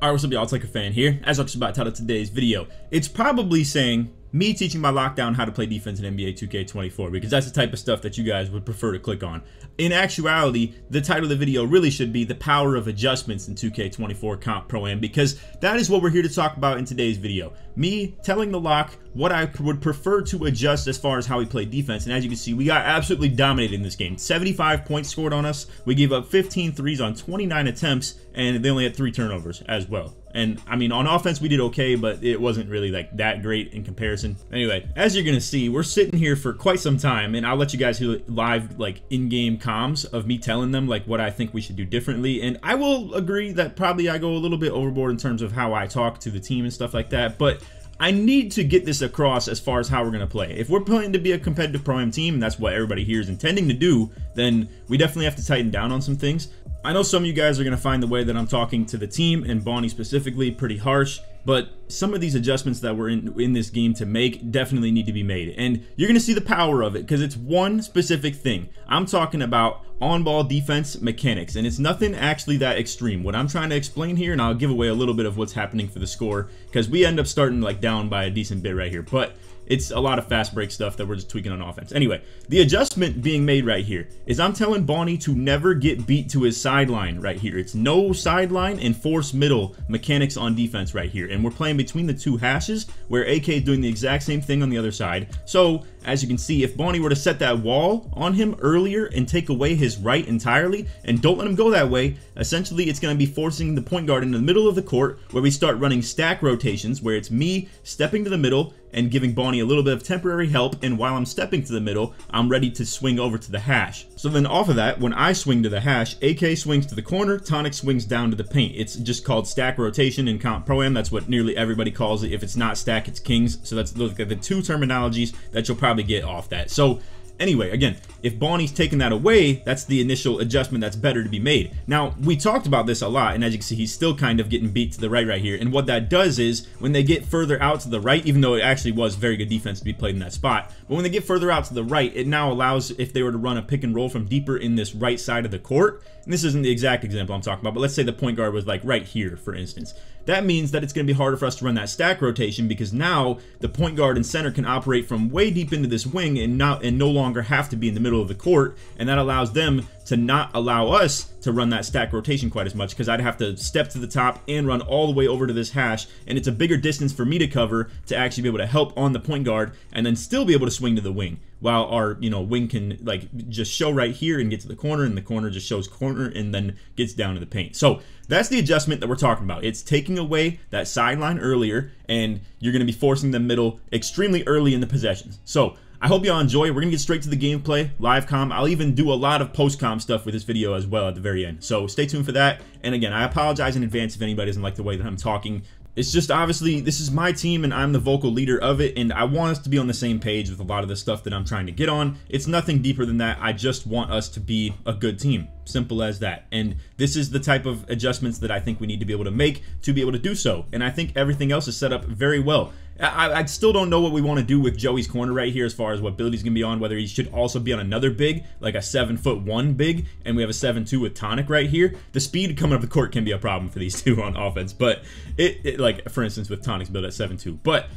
Alright, what's up y'all, it's LakerFan here. As I was about to title today's video, it's probably saying me teaching my lockdown how to play defense in NBA 2K24 because that's the type of stuff that you guys would prefer to click on. In actuality, the title of the video really should be the power of adjustments in 2K24 Comp Pro Am, because that is what we're here to talk about in today's video. Me telling the lock what I would prefer to adjust as far as how we play defense, and as you can see, we got absolutely dominated in this game. 75 points scored on us, we gave up 15 threes on 29 attempts, and they only had 3 turnovers as well. And I mean, on offense we did okay, but it wasn't really like that great in comparison. Anyway, as you're gonna see, we're sitting here for quite some time, and I'll let you guys hear live like in-game comms of me telling them like what I think we should do differently. And I will agree that probably I go a little bit overboard in terms of how I talk to the team and stuff like that, but I need to get this across as far as how we're going to play. If we're planning to be a competitive Pro Am team, and that's what everybody here is intending to do, then we definitely have to tighten down on some things. I know some of you guys are going to find the way that I'm talking to the team, and Bonnie specifically, pretty harsh, but some of these adjustments that we're in this game to make definitely need to be made. And you're going to see the power of it, because it's one specific thing. I'm talking about on-ball defense mechanics, and it's nothing actually that extreme. What I'm trying to explain here, and I'll give away a little bit of what's happening for the score, because we end up starting like down by a decent bit right here, but it's a lot of fast break stuff that we're just tweaking on offense. Anyway, the adjustment being made right here is I'm telling Bonnie to never get beat to his sideline right here. It's no sideline and force middle mechanics on defense right here. And we're playing between the 2 hashes where AK is doing the exact same thing on the other side. So as you can see, if Bonnie were to set that wall on him earlier and take away his right entirely and don't let him go that way, essentially it's going to be forcing the point guard into the middle of the court where we start running stack rotations where it's me stepping to the middle and giving Bonnie a little bit of temporary help, and while I'm stepping to the middle, I'm ready to swing over to the hash. So then off of that, when I swing to the hash, AK swings to the corner, Tonic swings down to the paint. It's just called stack rotation in Comp Pro Am. That's what nearly everybody calls it. If it's not stack, it's kings. So that's those are the 2 terminologies that you'll probably get off that. So anyway, again, if Bonnie's taking that away, that's the initial adjustment that's better to be made. Now, we talked about this a lot, and as you can see, he's still kind of getting beat to the right here. And what that does is, when they get further out to the right, even though it actually was very good defense to be played in that spot, but when they get further out to the right, it now allows, if they were to run a pick and roll from deeper in this right side of the court, and this isn't the exact example I'm talking about, but let's say the point guard was like right here, for instance. That means that it's going to be harder for us to run that stack rotation, because now the point guard and center can operate from way deep into this wing and no longer have to be in the middle of the court, and that allows them to not allow us to run that stack rotation quite as much, because I'd have to step to the top and run all the way over to this hash, and it's a bigger distance for me to cover to actually be able to help on the point guard and then still be able to swing to the wing, while our wing can like just show right here and get to the corner, and the corner just shows corner and then gets down to the paint. So that's the adjustment that we're talking about. It's taking away that sideline earlier, and you're going to be forcing the middle extremely early in the possessions. So I hope y'all enjoy. We're going to get straight to the gameplay, live comm. I'll even do a lot of post-comm stuff with this video as well at the very end. So stay tuned for that. And again, I apologize in advance if anybody doesn't like the way that I'm talking. It's just, obviously, this is my team and I'm the vocal leader of it, and I want us to be on the same page with a lot of the stuff that I'm trying to get on. It's nothing deeper than that. I just want us to be a good team. Simple as that. And this is the type of adjustments that I think we need to be able to make to be able to do so. And I think everything else is set up very well. I still don't know what we want to do with Joey's corner right here as far as what build he's going to be on, whether he should also be on another big, like a 7'1" big, and we have a 7'2" with Tonic right here. The speed coming up the court can be a problem for these 2 on offense, but it like, for instance, with Tonic's build at 7'2". But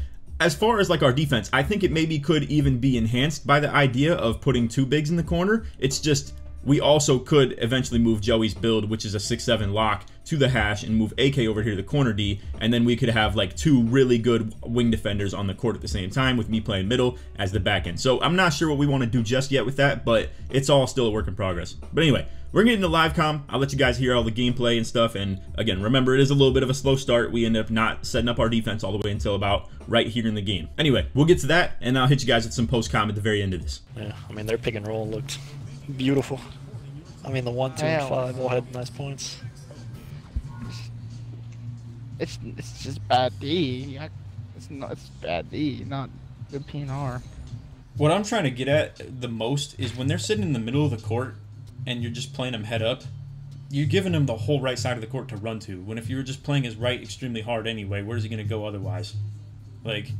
as far as like our defense, I think it maybe could even be enhanced by the idea of putting 2 bigs in the corner. It's just, we also could eventually move Joey's build, which is a 6'7" lock, to the hash and move AK over here to the corner D, and then we could have like 2 really good wing defenders on the court at the same time, with me playing middle as the back end. So I'm not sure what we want to do just yet with that, but it's all still a work in progress. But anyway, we're getting to live comm. I'll let you guys hear all the gameplay and stuff, and again, remember, it is a little bit of a slow start. We end up not setting up our defense all the way until about right here in the game. Anyway, we'll get to that, and I'll hit you guys with some post-comm at the very end of this. Yeah, I mean, their pick and roll looked beautiful. I mean, the 1, 2, and 5 all had nice points. It's just bad D. It's bad D, not good PNR. What I'm trying to get at the most is when they're sitting in the middle of the court and you're just playing them head up, you're giving them the whole right side of the court to run to. When if you were just playing his right extremely hard anyway, where's he going to go otherwise? Like,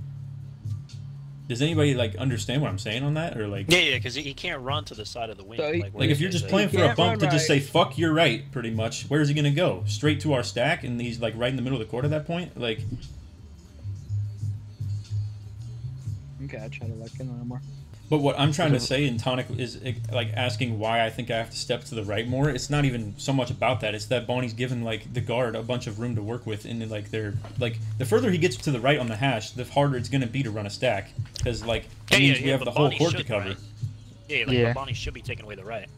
Does anybody like understand what I'm saying on that, or like? Yeah, because he can't run to the side of the wing. So like if you're just playing for a bump to just say "fuck, you're right," pretty much, where's he gonna go? Straight to our stack, and he's like right in the middle of the court at that point. Like, okay, I try to look in a little more. but what I'm trying to say in Tonic is like asking why I think I have to step to the right more. It's not even so much about that. It's that Bonnie's given like the guard a bunch of room to work with, and like they're like the further he gets to the right on the hash, the harder it's gonna be to run a stack because like it means we have the whole court to cover. Right? Yeah, like Bonnie should be taking away the right.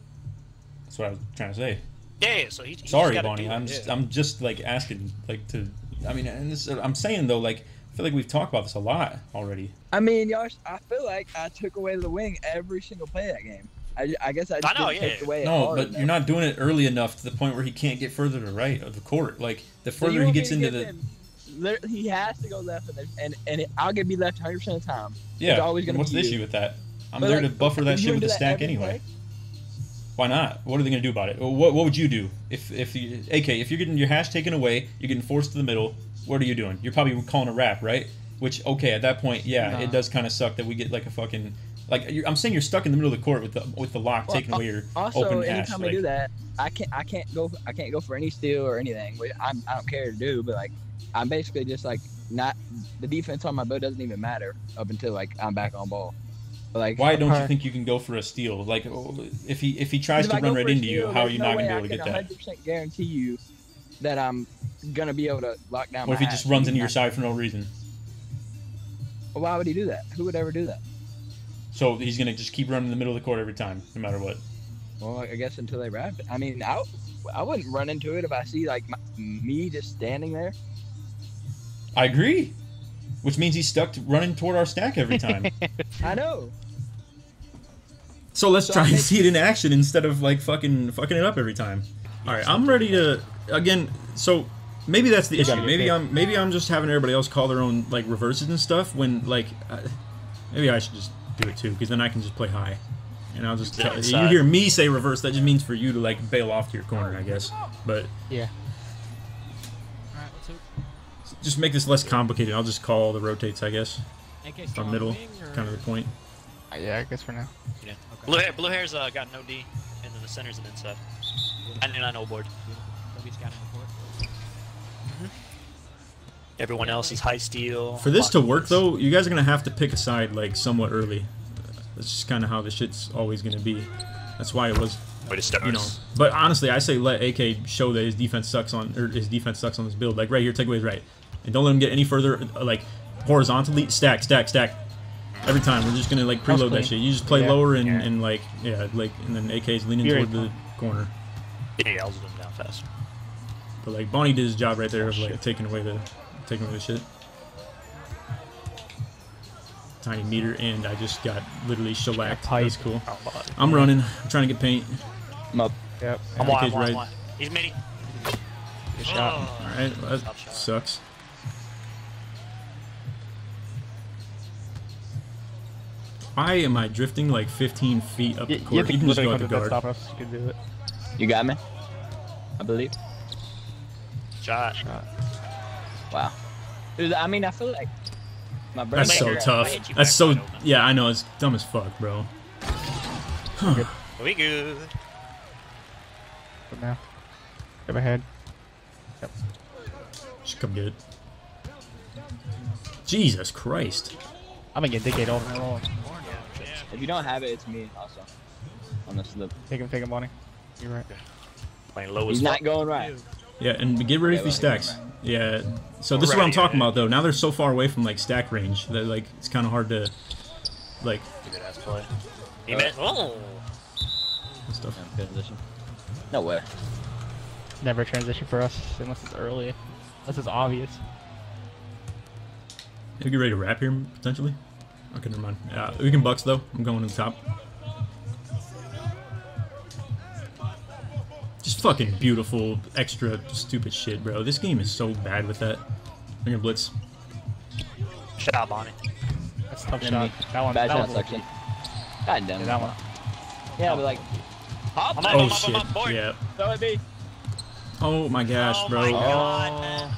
That's what I was trying to say. Yeah, so he's sorry, Bonnie. I'm just like asking like to. I mean, and this, I'm saying though like. I feel like we've talked about this a lot already. I mean, y'all, I feel like I took away the wing every single play of that game. I guess I just didn't take away. No, but you're not doing it early enough to the point where he can't get further to the right of the court. Like the further he gets into the, he has to go left, and I'll get me left 100% of the time. Yeah. Always gonna what's the issue with that? I'm there to buffer that shit with the stack anyway. Why not? What are they gonna do about it? What would you do if you, AK, if you're getting your hash taken away, you're getting forced to the middle? What are you doing? You're probably calling a wrap, right? Which, okay, at that point, yeah, it does kind of suck that we get like a fucking like. I'm saying you're stuck in the middle of the court with the lock taking away your also, open hash. Anytime I do that, I can't go for any steal or anything. I don't care to do, but like I'm basically just like not the defense on my boat doesn't even matter up until like I'm back on ball. But, like, why don't you think you can go for a steal? Like if he tries to run right into you, how are you not gonna be able to get that? I can 100% guarantee you that I'm gonna be able to lock down. What if he just runs into your side for no reason? Well, why would he do that? Who would ever do that? So he's gonna just keep running in the middle of the court every time, no matter what. Well, I guess until they wrap it. I mean, I wouldn't run into it if I see like me just standing there. I agree, which means he's stuck running toward our stack every time. I know. So let's try and see it in action instead of like fucking it up every time. All right, I'm ready to again. So maybe that's the issue. Maybe I'm just having everybody else call their own like reverses and stuff. When like maybe I should just do it too, because then I can just play high, and I'll just tell you hear me say reverse. That just means for you to like bail off to your corner, I guess. But yeah. All right, let's hope. Just make this less complicated. I'll just call the rotates, I guess. From middle, kind of the point. Yeah, I guess for now. Yeah. Okay. Blue hair's got no D, and then the center's an inside. And then I know board. Everyone else is high steal. For this to work though, you guys are gonna have to pick a side like somewhat early. That's just kind of how the shit's always gonna be. That's why it was, you know. But honestly, I say let AK show that his defense sucks on this build. Like right here, take away his right, and don't let him get any further. Like horizontally, stack. Every time we're just gonna like preload that shit. You just play lower and like and then AK's leaning toward the corner. Yeah, I'll zoom down fast. But like Bonnie did his job right there of like taking away the shit. Tiny meter, and I just got literally shellacked. That's cool. I'm running. I'm trying to get paint. I'm up. Yep. I'm right. He's midi. Good shot. All right, well, that sucks. Why am I drifting like 15 feet up the court? You can just go at the guard. Stop us. You can do it. You got me? I believe. Shot. Wow. Dude, I mean, I feel like my brain. That's so tough. That's so. Yeah, I know. It's dumb as fuck, bro. Huh. We good. Good now. Go ahead. Yep. Should come get it. Jesus Christ. I'm gonna get Dickade over and roll. If you don't have it, it's me also. On the slip. Take him, Bonnie. You're right. Playing low as He's not going right. Yeah, and get ready for these stacks. Yeah. So this is what I'm talking about, though. Now they're so far away from like stack range that like it's kind of hard to like. Good ass play. He meant stuff. No way. Never transition for us unless it's early. Unless it's obvious. You get ready to wrap here potentially. Okay, never mind. We can bucks though. I'm going to the top. Just fucking beautiful, extra stupid shit, bro. This game is so bad with that. I'm gonna blitz. Shut out, Bonnie. That's a tough shot. That one. Bad that shot one. section. God damn it. That one. Yeah, but like. Oh shit. Yeah. Oh my gosh, bro. Oh my god.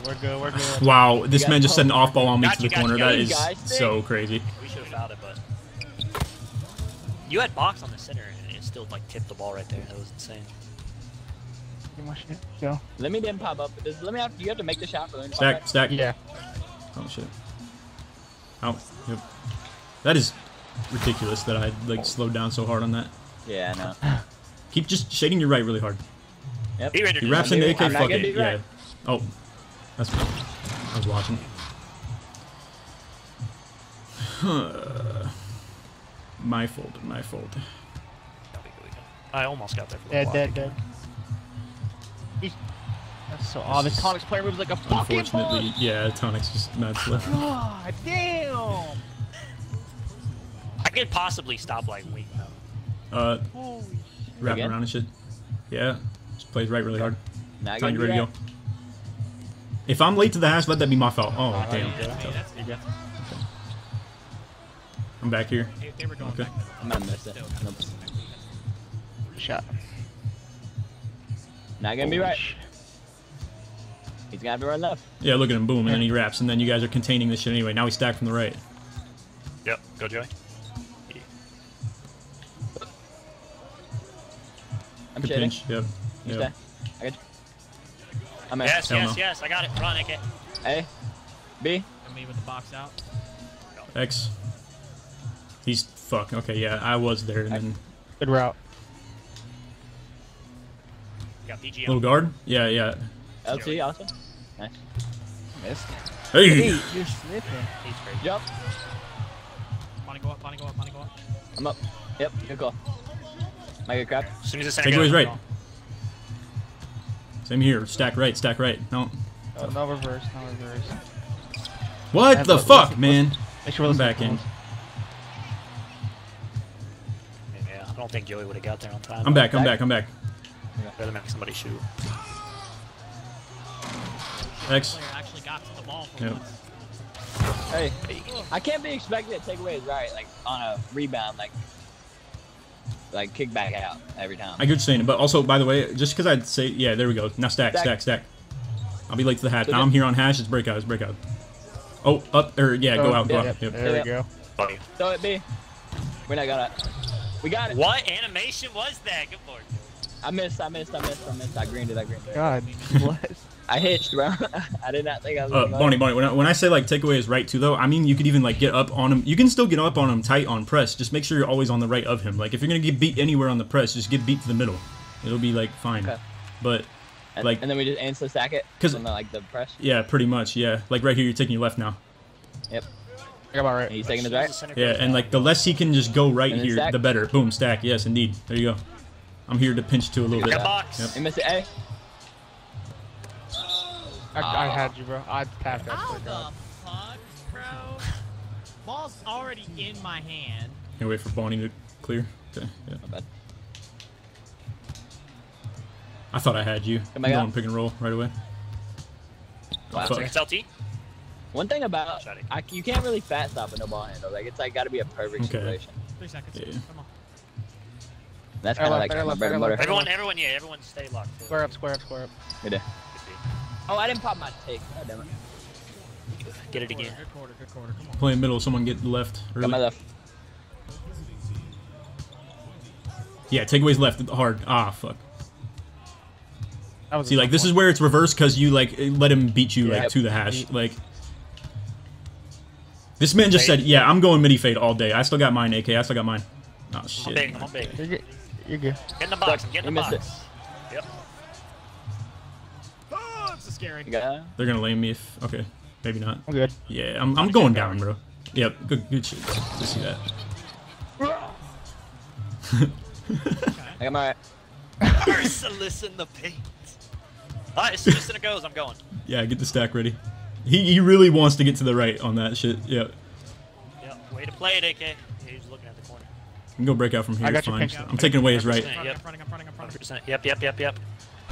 We're good. We're good. Wow, this got man just set an Pope. off ball on me Got to you, the got corner. you, That got is you guys. so crazy. We should have fouled it, but you had box on the center and it still like tipped the ball right there. That was insane. Get my shit. Go. Let me then pop up. Let me have. You have to make the shot for them. Stack, stack. Yeah. Oh shit. Oh, yep. That is ridiculous that I like slowed down so hard on that. Yeah, I know. Keep just shading your right really hard. Yep. He rendered He it. wraps into AK, I'm not fuck gonna it. do right. Yeah. Oh, that's I was watching. My fault. My fault. I almost got there for the block. Dead. That's so odd. This Tonic's player moves like a fucking Unfortunately, boss. yeah, Tonic's just mad slow. God damn. I could possibly stop like wing though. Wrapping Again? around and shit. Yeah, just plays right really hard. Not Time gonna you ready do to that. go. If I'm late to the hash, let that be my fault. Oh, damn. I'm back here. They were going Okay. back. I'm gonna miss it. Nope. Shot. Not gonna be right. He's gonna have to run left. Yeah, look at him, boom, and then he wraps, and then you guys are containing this shit anyway. Now we stack from the right. Yep. Go Joey. I'm Good shitting. pinch. Yep. You Yep. stay. I got you. I'm in. Yes, Hell yes, no. yes. I got it. Run, AK. A. B. And me with the box out. X. He's fuck. Okay, yeah, I was there, and then Good route. Got BG little on. guard. Yeah, yeah. LT also. Nice. Missed. Hey. Hey, you're slipping. He's great. Jump. Bonnie go up, Bonnie go up, Bonnie go up. I'm up. Yep. Good call. Make it crap. As soon as the center Takeaway's goes, right. I'm Same here. Stack right. Stack right. No. Oh, no reverse. No reverse. What the Listen, fuck, listen, man? Make sure we're I'm listening back to in. calls. Yeah, I don't think Joey would have got there on time. I'm back. I'm back. I'm back. Rather make somebody shoot. X. Player actually got to the ball for Yep. once. Hey. I can't be expected to take away his right, like on a rebound, like kick back out every time. I get what you're saying, but also, by the way, just because I'd say, yeah, there we go. Now stack, Stack. stack, stack. I'll be late to the hash. So Now I'm here on hash. It's breakout. It's breakout. Oh, up, or yeah, go Oh, out, go yep, out. Yep. There we go. Buddy. Throw it B. We're not gonna. We got it. What animation was that? Good lord. I missed. I greened it. God bless. I hitched, bro. I did not think I was gonna Bonnie, when I say like takeaway is right too though, I mean you could even like get up on him. You can still get up on him tight on press. Just make sure you're always on the right of him. Like if you're gonna get beat anywhere on the press, just get beat to the middle. It'll be like fine. Okay. But and, like and then we just answer stack it. 'Cause- from the, like the press. yeah, pretty much. Yeah, like right here, you're taking your left now. Yep. I got my right. And he's taking his As soon as right. the center Yeah, goes and down, like the less he can just go right And then here, stack. the better. Boom, stack. Yes, indeed. There you go. I'm here to pinch to a little Got bit. box. Yep. You missed it. A. I had you, bro. I tapped that. How for God. the fuck, bro? Ball's already in my hand. Can wait for Bonnie to clear. Okay. Yeah. My bad. I thought I had you. Come I'm back going out. pick and roll right away. Wow. Fuck. It's LT. One thing about Shot it. you can't really fat stop with no ball handle. Like it's like got to be a perfect Okay. situation. 3 seconds. Yeah. Come on. That's kind of like Better my left, bread and better butter. left. Everyone stay locked. Square up, square up, square up. Good day. Oh, I didn't pop my take. God damn it. Get it again. Good quarter, good quarter. Come on. Playing middle, someone get left. Got my Early. left. Yeah, takeaways left hard. Ah, fuck. That was a See, like tough this one. is where it's reversed because you like let him beat you Yeah. like to the hash. Like this man just said, "Yeah, I'm going midi fade all day. I still got mine, AK. I still got mine." Oh I'm shit. big. I'm big. You're good. You're good. Get in the box. Get in You the missed box. Yep. Oh, it's scary. You got They're gonna lame me if okay, maybe not. I'm good. Yeah, I'm going down, bro. Yep, good shit. Let's see that. I got my right. Merciless in the paint. Alright, as soon as center goes, I'm going. Yeah, get the stack ready. He really wants to get to the right on that shit. Yep. Yep. Way to play it, AK. He's looking at the corner. You can go break out from here. I got you fine. picked. I'm taking away his right. 100%. Yep. I'm running. 100%. Yep.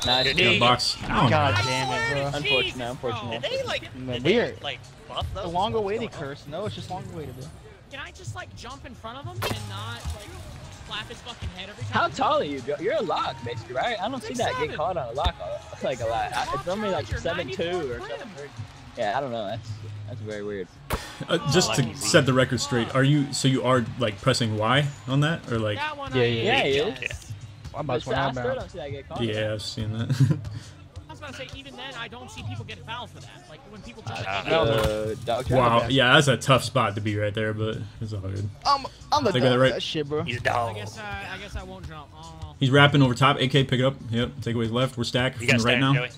Nice. Good Yeah, D. box. Oh, God no. damn it, bro. Unfortunate. Did they like? Man, Did we they, are- like buff those? The long awaited curse. No, it's just long awaited, bro. Can I just like jump in front of him and not like? slap his fucking head every time. How tall are you, Joe? You're a lock, basically, right? I don't see that 6'7". get caught on a lock like a lot. It's normally like You're 7'2" 94 or rim. 7'3". Yeah, I don't know. That's very weird. Just to set the record straight, you are like pressing Y on that, or like? That one Yeah, I yeah, Yeah, am. he Yeah. is. I'm But about to I run still out. don't see that get caught. Yeah, I've seen that. I was about to say, even then, I don't see people get fouled for that. Like, when people jump Dog Wow, trap. yeah, that's a tough spot to be right there, but it's all good. I'm the They got it dog. right. That shit, bro. He's a I dog. guess I won't jump. I don't know. He's wrapping over top. AK, pick it up. Yep, take away his left. We're stacked You from got the right now. Joey.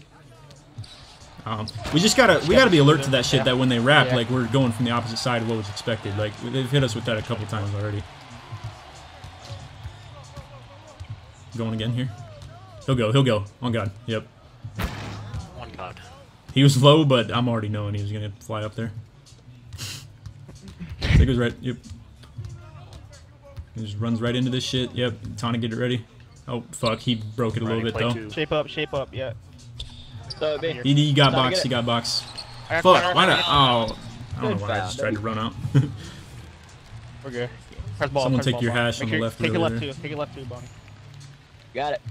We just gotta be alert to that shit. Yeah. That when they wrap, Yeah. like we're going from the opposite side of what was expected. Like they've hit us with that a couple times already. Going again here. He'll go. He'll go. On God. Yep. One god. He was low, but I'm already knowing he was gonna fly up there. I think it was right. Yep. He just runs right into this shit. Yep. Tonic, get it ready. Oh fuck, he broke it a little bit though. Shape up, yeah. So it'd be He got Tonic, box. get He it. got box. I got Fuck. corner. Why not? Oh. I don't Good know why I foul. just tried to run out. We're good. Press ball. Someone press take ball, your ball. hash on Make the your- left Take it over left there. too. Take it left too, Bonnie. got it.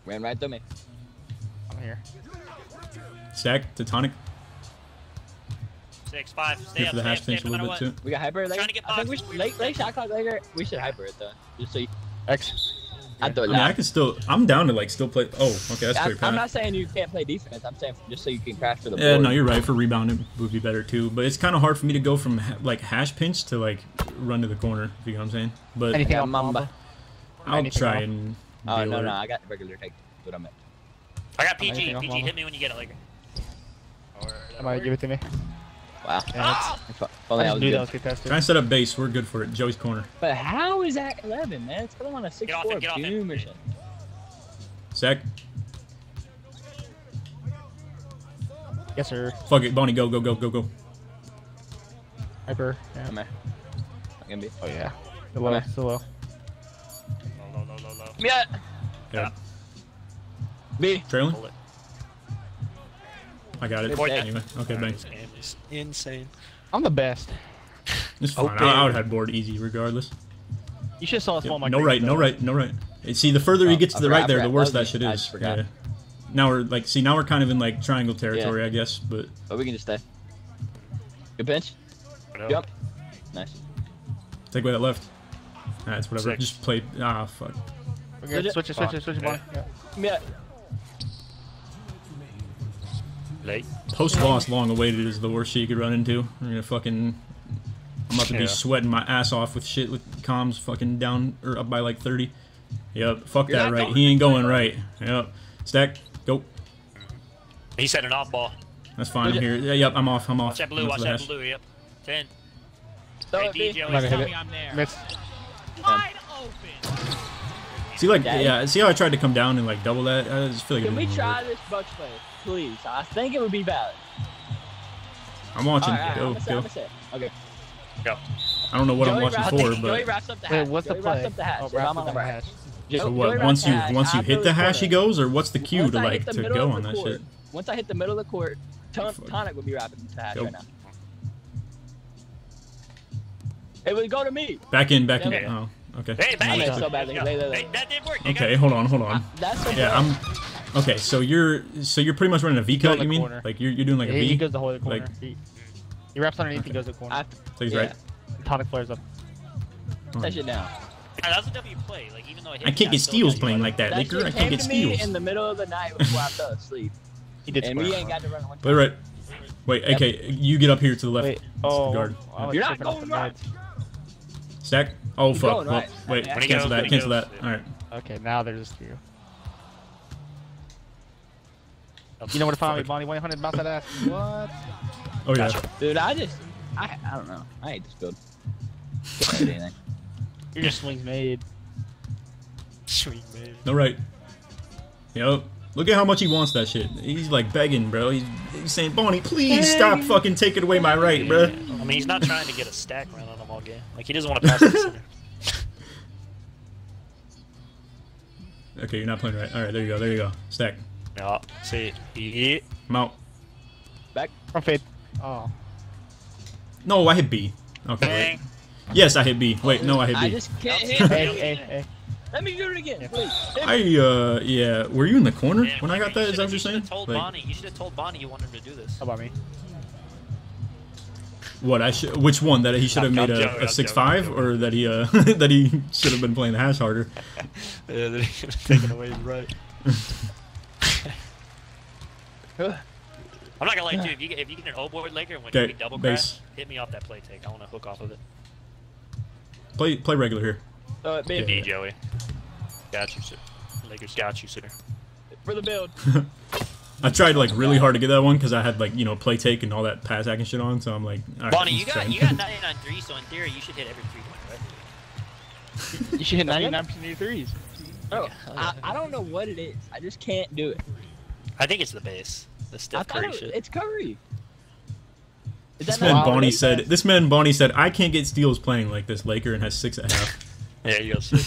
Ran right through me. I'm here. Stack to Tonic. 6, 5. Stay Here up, for the stay hash up, stay pinch up a no little matter bit what. too. We got hyper. Trying to get I think we box. should late shot clock later. We should hyper it though. Just so you. X. I thought I mean, I can still. I'm down to like still play. Oh, okay, that's pretty I'm bad. not saying you can't play defense. I'm saying just so you can crash for the Yeah, board. no, you're right. For rebounding would be better too. But it's kind of hard for me to go from like hash pinch to like run to the corner. If you know what I'm saying. But Anything Yeah, else, Mamba. I'll anything try off? and. Oh be no, alert. I got the regular take. That's what I meant. I got PG. Anything else, PG, Mama? hit me when you get it, Laker. Or, Somebody give it to me. Wow. Yeah, If I only I just was knew that good. was contested. Try and set up base. We're good for it. Joey's corner. But how is that 11, man? It's still on a 6'4" get off it. Doom or something. Sack. Yes, sir. Fuck it, Bonnie. Go, go, go, go, go. Hyper. Yeah. Come here. Not gonna be. Oh yeah. Still low. Okay. Still low. low. Yeah. Yeah. B. Trailing. Pull it. I got it. Good day. Anyway. Okay, bang. This game is insane. I'm the best. It's fine. Open. I would have had board easy regardless. You should have saw us small. No right, no right, no right. See, the further he gets to I the forgot, right there, I the forgot. worse That that was shit me. I is. just forgot. Yeah. Now we're like, see, now we're kind of in like triangle territory, Yeah. I guess. But But we can just stay. Good pinch. Whatever. Jump. Nice. take away that left. That's whatever. 6. Just play. Ah, fuck. We're good. Did it? Switch it, Bonnie. Yeah. Yeah. Late. Post loss long awaited is the worst shit you could run into. I'm gonna fucking. I'm about to be Yeah. sweating my ass off with shit with comms fucking down or up by like 30. Yep. Fuck You're that not right. going He ain't going right. Yep. Stack. Go. He set an off ball. That's fine. I'm here. Yeah, yep. I'm off. I'm off. Watch that blue, Enough watch of that hash. blue, yep. 10. Throw Hey, it, B. DJ, I'm not gonna Tell hit me it. I'm there. Miss. Wide open. See, like, Daddy. yeah. See how I tried to come down and like double that? I just feel like it Can we didn't try work. this Bucks play, please? I think it would be valid. I'm watching. All right, Go, I'm go. gonna say. Okay. Go. I don't know what I'm Joey watching wraps- for, Joey but wraps up the Wait, hash. what's the Joey play? wraps up the hash. Oh, If wrap I'm up on the the right. hash. Joey so what? wraps Once the you hash. once you I hit fill the his hash, he corner. goes, or what's the cue Once to I hit like the to middle go of on the that court- shit? Once I hit the middle of the court, Tonic would be wrapping the hash Go. right now. It would go to me. Back in, back in. Yeah. Oh, okay. Hey, bang! made it so badly. Yeah. Lay. Hey, that did work. They Okay, got- hold on, hold on. That's the Yeah, I'm. Okay, so you're pretty much running a V Go in cut. the You mean? corner. Like you're doing like a He V? goes the whole corner. Like- He wraps underneath. He goes to the corner. So he's yeah. right. Tonic flares up. That shit down. Yeah, that's a W play. Like, even though I hit I can't get still steals got you playing out. like that, That Laker. shit I came can't get to me steals. in the middle of the night before I fell asleep. He did And square. we ain't got to run one Wait, time. right. Wait, okay, you get up here to the left. Wait. It's Oh. the guard. I was You're not tripping off going the right. meds. Stack. Oh You're fuck. going Well, right. wait, When he cancel goes, that. when he Cancel goes, that. yeah. All right. Okay, now there's a steal. You know where to find me, Fuck. Bonnie. 100 bounce that ass. What? Oh yeah. Gotcha. Dude, I don't know. I hate this build. Can't hit anything. You're just swings made. Sweet, man. No right. Yep. Look at how much he wants that shit. He's like begging, bro. He's saying, Bonnie, please stop fucking taking away my right, bro. I mean, he's not trying to get a stack run on him all game. Like, he doesn't want to pass to the center. Okay, you're not playing right. All right, there you go. There you go. Stack. No, see, yeah. I'm out. Back. From fade. Oh. No, I hit B. Okay. Bang. Yes, I hit B. Wait, no, I hit I B. just can't hit Hey, it. hey. Let me do it again, please. Yeah. Were you in the corner Man, when I got that? Is that what you're saying? Told Like, Bonnie. You should have told Bonnie you wanted him to do this. How about me? what I should? Which one? That he should have made I'm a joking, I'm 6-5, joking. or that he that he should have been playing the hash harder? Yeah, that he should have taken away his right. I'm not gonna lie to you. If you get an O board Laker and when Okay, you double base. crash, hit me off that play take. I want to hook off of it. Play regular here. Big Me, Joey. Got you, sir. Lakers got you, sir. for the build. I tried like really hard to get that one because I had like play take and all that pass hacking shit on. So I'm like, all right, Bonnie, you let's got try. 99 on 3, so in theory you should hit every 3-point, right? You should hit 99% of your threes. Oh, I don't know what it is. I just can't do it. I think it's the base. The I Steph thought Curry shit. it's Curry. Is This that man not Bonnie what it said. is? This man Bonnie said, I can't get steals playing like this Laker and has 6.5. There you go, sir.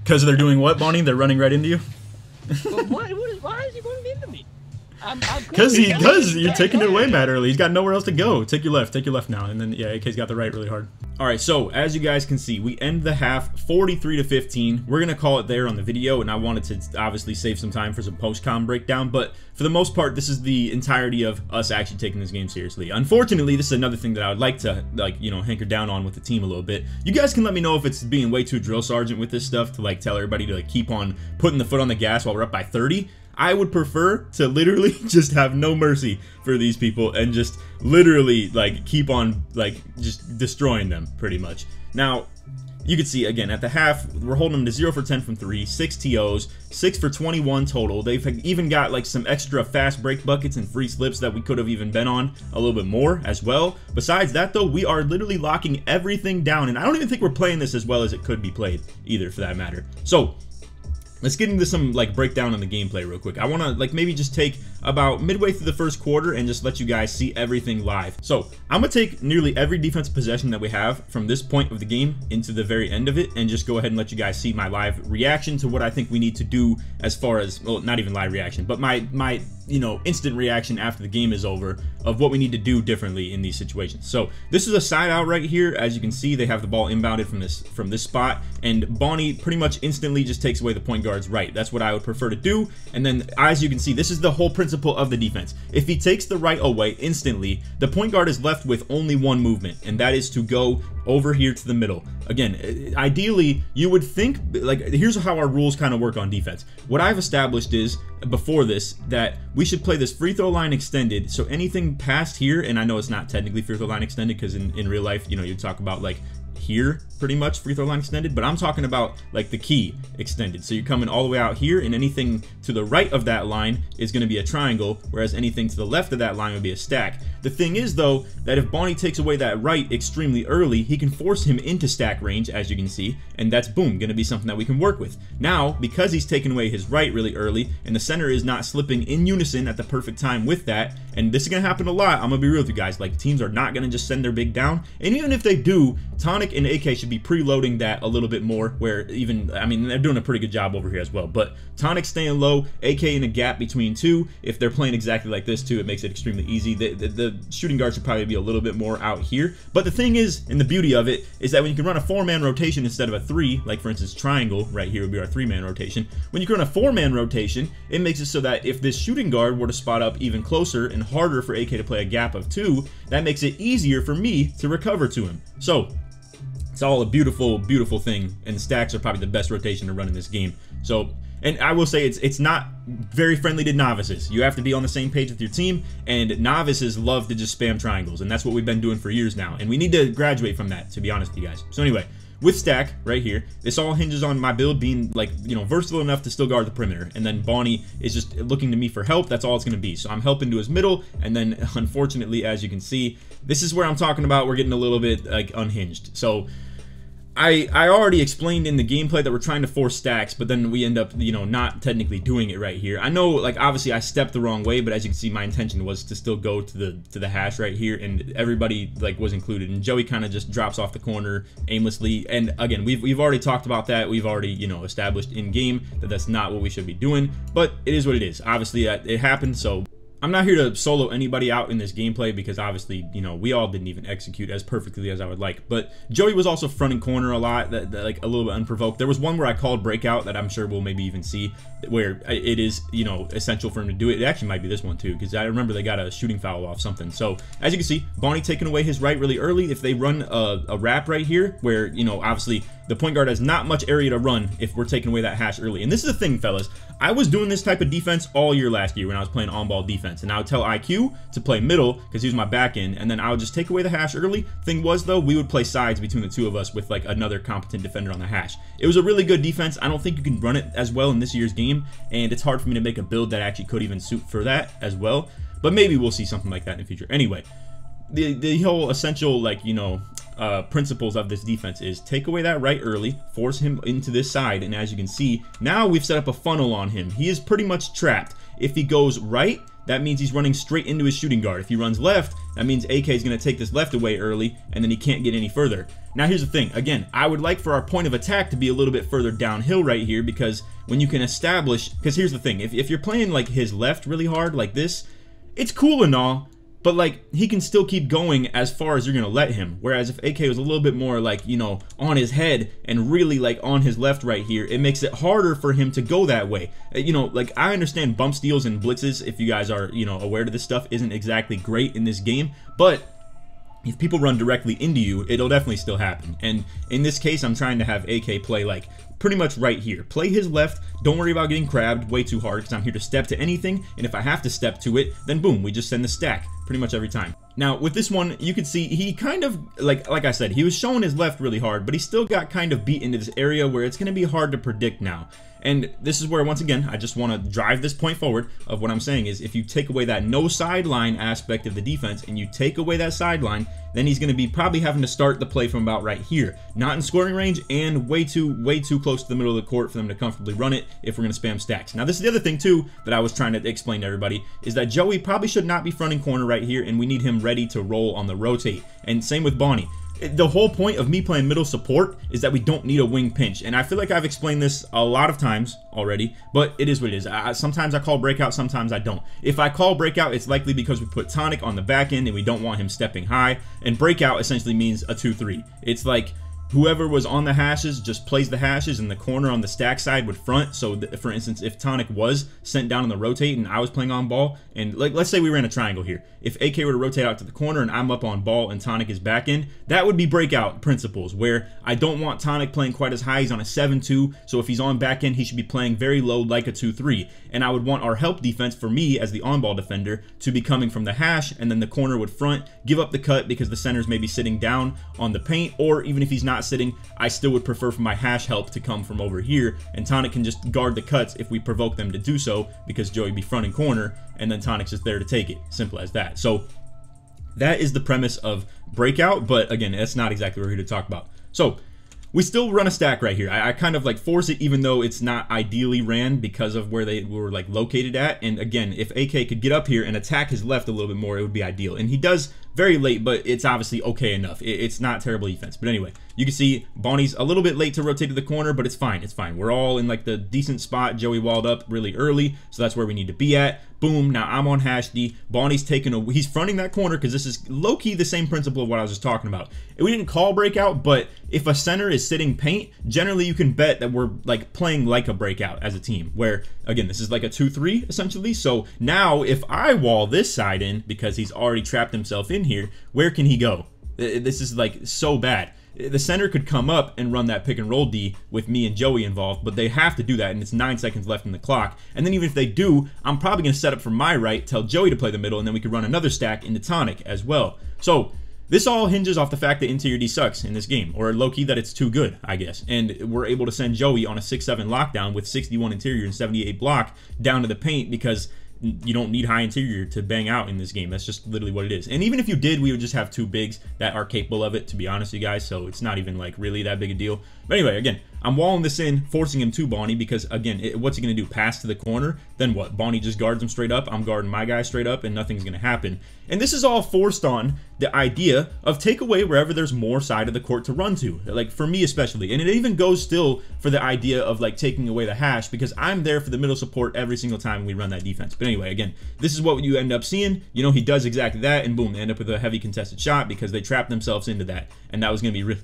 Because they're doing what, Bonnie? They're running right into you. But why is he running into me? I'm Because you're taking it away mad early. He's got nowhere else to go. Take your left now, and then yeah, AK's got the right really hard. All right, so as you guys can see, we end the half 43-15. We're gonna call it there on the video, and I wanted to obviously save some time for some post-com breakdown, but for the most part, this is the entirety of us actually taking this game seriously. Unfortunately, this is another thing that I would like to hanker down on with the team a little bit. You guys can let me know if it's being way too drill sergeant with this stuff to like tell everybody to like keep on putting the foot on the gas while we're up by 30. I would prefer to literally just have no mercy for these people and just literally like keep on like just destroying them pretty much. Now, you can see again at the half, we're holding them to 0 for 10 from 3, 6 TOs, 6 for 21 total. They've even got like some extra fast break buckets and free slips that we could have even been on a little bit more as well. Besides that though, we are literally locking everything down, and I don't even think we're playing this as well as it could be played either for that matter. So let's get into some like breakdown on the gameplay real quick. I want to like maybe just take about midway through the first quarter and just let you guys see everything live. So I'm gonna take nearly every defensive possession that we have from this point of the game into the very end of it and just go ahead and let you guys see my live reaction to what I think we need to do as far as, well, not even live reaction, but my instant reaction after the game is over of what we need to do differently in these situations. So this is a side out right here. As you can see, they have the ball inbounded from this spot, and Bonnie pretty much instantly just takes away the point guard's right. That's what I would prefer to do. And then as you can see, this is the whole principle of the defense. If he takes the right away instantly, the point guard is left with only one movement, and that is to go over here to the middle. Again, ideally, you would think, like, here's how our rules kind of work on defense. What I've established is, before this, that we should play this free throw line extended, so anything past here, and I know it's not technically free throw line extended, because in real life, you talk about, like, here pretty much free throw line extended, but I'm talking about like the key extended. So you're coming all the way out here, and anything to the right of that line is going to be a triangle, whereas anything to the left of that line would be a stack. The thing is though, that if Bonnie takes away that right extremely early, he can force him into stack range, as you can see, and that's boom, going to be something that we can work with. Now, because he's taken away his right really early, and the center is not slipping in unison at the perfect time with that, and this is going to happen a lot, I'm going to be real with you guys, like teams are not going to just send their big down, and even if they do, Tonic and AK should be preloading that a little bit more, where even, I mean, they're doing a pretty good job over here as well, but Tonic staying low, AK in a gap between two. If they're playing exactly like this too, it makes it extremely easy. The shooting guard should probably be a little bit more out here, but the thing is, and the beauty of it, is that when you can run a 4-man rotation instead of a 3, like for instance triangle right here would be our 3-man rotation, when you can run a 4-man rotation, it makes it so that if this shooting guard were to spot up even closer and harder for AK to play a gap of 2, that makes it easier for me to recover to him. So it's all a beautiful, beautiful thing, and stacks are probably the best rotation to run in this game. So, and I will say it's not very friendly to novices. You have to be on the same page with your team, and novices love to just spam triangles, and that's what we've been doing for years now, and we need to graduate from that, to be honest with you guys. So anyway, with stack right here, this all hinges on my build being like, versatile enough to still guard the perimeter, and then Bonnie is just looking to me for help. That's all it's going to be. So I'm helping to his middle, and then unfortunately, as you can see, this is where I'm talking about we're getting a little bit like unhinged. So I already explained in the gameplay that we're trying to force stacks, but then we end up, not technically doing it right here. I know, like, obviously I stepped the wrong way, but as you can see, my intention was to still go to the hash right here, and everybody, like, was included, and Joey kind of just drops off the corner aimlessly, and again, we've already talked about that. We've already, established in game that that's not what we should be doing, but it is what it is. Obviously, it happened, so I'm not here to solo anybody out in this gameplay because obviously, you know, we all didn't even execute as perfectly as I would like. But Joey was also fronting corner a lot, that like a little bit unprovoked. There was one where I called breakout that I'm sure we'll maybe even see, where it is, you know, essential for him to do it. It actually might be this one too, because I remember they got a shooting foul off something. So as you can see, Bonnie taking away his right really early. If they run a wrap right here, where, you know, obviously the point guard has not much area to run if we're taking away that hash early. And this is the thing, fellas. I was doing this type of defense all year last year when I was playing on-ball defense. And I would tell IQ to play middle because he was my back end. And then I would just take away the hash early. Thing was, though, we would play sides between the two of us with, like, another competent defender on the hash. It was a really good defense. I don't think you can run it as well in this year's game. And it's hard for me to make a build that actually could even suit for that as well. But maybe we'll see something like that in the future. Anyway, the whole essential, like, you know, principles of this defense is take away that right early, force him into this side, and as you can see, now we've set up a funnel on him. He is pretty much trapped. If he goes right, that means he's running straight into his shooting guard. If he runs left, that means AK is going to take this left away early, and then he can't get any further. Now here's the thing, again, I would like for our point of attack to be a little bit further downhill right here, because when you can establish, because here's the thing, if you're playing like his left really hard like this, it's cool and all, but, like, he can still keep going as far as you're going to let him. Whereas if AK was a little bit more, like, you know, on his head and really, like, on his left right here, it makes it harder for him to go that way. You know, like, I understand bump steals and blitzes, if you guys are, you know, aware of this stuff, isn't exactly great in this game. But if people run directly into you, it'll definitely still happen. And in this case, I'm trying to have AK play, like, pretty much right here. Play his left. Don't worry about getting crabbed way too hard because I'm here to step to anything. And if I have to step to it, then boom, we just send the stack pretty much every time. Now, with this one, you can see he kind of, like I said, he was showing his left really hard, but he still got kind of beat into this area where it's going to be hard to predict now. And this is where, once again, I just want to drive this point forward of what I'm saying is if you take away that no sideline aspect of the defense and you take away that sideline, then he's going to be probably having to start the play from about right here. Not in scoring range and way too close to the middle of the court for them to comfortably run it if we're going to spam stacks. Now, this is the other thing, too, that I was trying to explain to everybody is that Joey probably should not be fronting corner right here, and we need him ready to roll on the rotate. And same with Bonnie. The whole point of me playing middle support is that we don't need a wing pinch, and I feel like I've explained this a lot of times already, but it is what it is. Sometimes I call breakout, sometimes I don't. If I call breakout, it's likely because we put Tonic on the back end and we don't want him stepping high, and breakout essentially means a 2-3. It's like whoever was on the hashes just plays the hashes and the corner on the stack side would front. So for instance, if Tonic was sent down on the rotate and I was playing on ball, and like let's say we ran a triangle here, if AK were to rotate out to the corner and I'm up on ball and Tonic is back in, that would be breakout principles, where I don't want Tonic playing quite as high. He's on a 7-2, so if he's on back end, he should be playing very low like a 2-3. And I would want our help defense, for me as the on-ball defender, to be coming from the hash, and then the corner would front, give up the cut because the center's maybe sitting down on the paint, or even if he's not sitting, I still would prefer for my hash help to come from over here, and Tonic can just guard the cuts if we provoke them to do so, because Joey be fronting corner, and then Tonic's just there to take it. Simple as that. So that is the premise of breakout, but again, that's not exactly what we're here to talk about. So we still run a stack right here. I kind of like force it even though it's not ideally ran because of where they were like located at. And again, if AK could get up here and attack his left a little bit more, it would be ideal. And he does very late, but it's obviously okay enough. It's not terrible defense. But anyway, you can see Bonnie's a little bit late to rotate to the corner, but it's fine. It's fine. We're all in like the decent spot. Joey walled up really early, so that's where we need to be at. Boom. Now I'm on hash D. Bonnie's taking a, he's fronting that corner because this is low-key the same principle of what I was just talking about. We didn't call breakout, but if a center is sitting paint, generally you can bet that we're like playing like a breakout as a team, where again, this is like a 2-3 essentially. So now if I wall this side in because he's already trapped himself in here, where can he go? This is like so bad. The center could come up and run that pick and roll D with me and Joey involved, but they have to do that, and it's 9 seconds left in the clock. And then even if they do, I'm probably going to set up from my right, tell Joey to play the middle, and then we could run another stack into Tonic as well. So this all hinges off the fact that interior D sucks in this game, or low-key that it's too good, I guess. And we're able to send Joey on a 6-7 lockdown with 61 interior and 78 block down to the paint because you don't need high interior to bang out in this game. That's just literally what it is. And even if you did, we would just have 2 bigs that are capable of it, to be honest with you guys. So it's not even like really that big a deal. But anyway, again, I'm walling this in, forcing him to Bonnie, because again, what's he going to do? Pass to the corner? Then what? Bonnie just guards him straight up. I'm guarding my guy straight up, and nothing's going to happen. And this is all forced on the idea of take away wherever there's more side of the court to run to, like for me especially. And it even goes still for the idea of like taking away the hash, because I'm there for the middle support every single time we run that defense. But anyway, again, this is what you end up seeing. You know, he does exactly that, and boom, they end up with a heavy contested shot because they trapped themselves into that, and that was going to be